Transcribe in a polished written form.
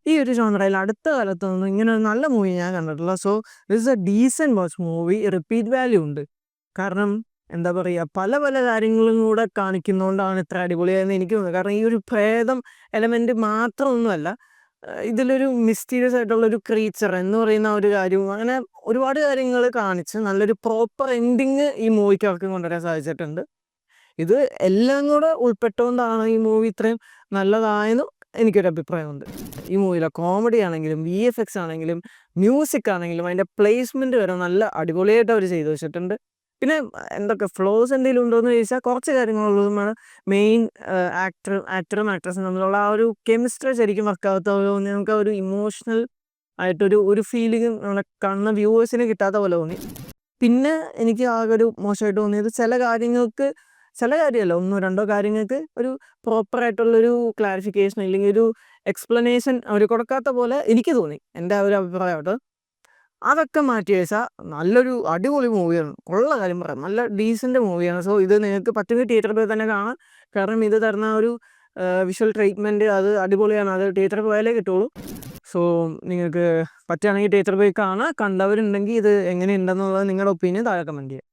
ഈ ഒരു ജോണറയിൽ അടുത്ത കാലത്തൊന്നും ഇങ്ങനെ ഒരു നല്ല മൂവി ഞാൻ കണ്ടിട്ടില്ല. So this is A decent watch movie. Repeat value ഉണ്ട്. കാരണം എന്താ പറയുക, പല പല കാര്യങ്ങളും കൂടെ കാണിക്കുന്നതുകൊണ്ടാണ് ഇത്ര അടിപൊളിയായെന്ന് എനിക്ക് തോന്നുന്നത്. കാരണം ഈ ഒരു പ്രേതം എലമെൻറ്റ് മാത്രമൊന്നുമല്ല, ഇതിലൊരു മിസ്റ്റീരിയസ് ആയിട്ടുള്ളൊരു ക്രീച്ചർ എന്ന് പറയുന്ന ഒരു കാര്യവും അങ്ങനെ ഒരുപാട് കാര്യങ്ങൾ കാണിച്ച് നല്ലൊരു പ്രോപ്പർ എൻഡിങ് ഈ മൂവിക്ക് അവർക്ക് കൊണ്ടുവരാൻ സാധിച്ചിട്ടുണ്ട്. ഇത് എല്ലാം കൂടെ ഉൾപ്പെട്ടുകൊണ്ടാണ് ഈ മൂവി ഇത്രയും നല്ലതായെന്നും എനിക്കൊരു അഭിപ്രായമുണ്ട്. ഈ മൂവിയിലെ കോമഡി ആണെങ്കിലും VFX ആണെങ്കിലും മ്യൂസിക് ആണെങ്കിലും അതിൻ്റെ പ്ലേസ്മെൻറ്റ് വരെ നല്ല അടിപൊളിയായിട്ട് അവർ ചെയ്തു വെച്ചിട്ടുണ്ട്. പിന്നെ എന്തൊക്കെ ഫ്ലോസ് എന്തെങ്കിലും ഉണ്ടോ എന്ന് ചോദിച്ചാൽ കുറച്ച് കാര്യങ്ങളുള്ളതുമാണ്. മെയിൻ ആക്ടറും ആക്ട്രസും തമ്മിലുള്ള ആ ഒരു കെമിസ്ട്രി ശരിക്കും വർക്കാവാത്ത പോലെ തോന്നി. നമുക്ക് ആ ഒരു ഇമോഷണൽ ആയിട്ടൊരു ഫീലിംഗ് നമ്മളെ കാണുന്ന വ്യൂവേഴ്സിന് കിട്ടാത്ത പോലെ തോന്നി. പിന്നെ എനിക്ക് ആകെ ഒരു മോശമായിട്ട് തോന്നിയത് ചില കാര്യമല്ല, ഒന്നോ രണ്ടോ കാര്യങ്ങൾക്ക് ഒരു പ്രോപ്പറായിട്ടുള്ളൊരു ക്ലാരിഫിക്കേഷൻ അല്ലെങ്കിൽ ഒരു എക്സ്പ്ലനേഷൻ അവർ കൊടുക്കാത്ത പോലെ എനിക്ക് തോന്നി. എൻ്റെ ആ ഒരു അഭിപ്രായമായിട്ട്. അതൊക്കെ മാറ്റി വെച്ചാൽ നല്ലൊരു അടിപൊളി മൂവിയാണ്. ഉള്ള കാര്യം പറയാം, നല്ല ഡീസൻറ്റ് മൂവിയാണ്. സോ ഇത് നിങ്ങൾക്ക് പറ്റുമെങ്കിൽ തിയേറ്ററിൽ പോയി തന്നെ കാണാം. കാരണം ഇത് തരുന്ന ഒരു വിഷ്വൽ ട്രീറ്റ്മെൻറ്റ് അത് അടിപൊളിയാണ്. അത് തിയേറ്ററിൽ പോയാലേ കിട്ടുള്ളൂ. സോ നിങ്ങൾക്ക് പറ്റുകയാണെങ്കിൽ തിയേറ്ററിൽ പോയി കാണാം. കണ്ടവരുണ്ടെങ്കിൽ ഇത് എങ്ങനെയുണ്ടെന്നുള്ളത് നിങ്ങളുടെ ഒപ്പീനിയൻ താഴെ കമൻറ്റ് ചെയ്യുക.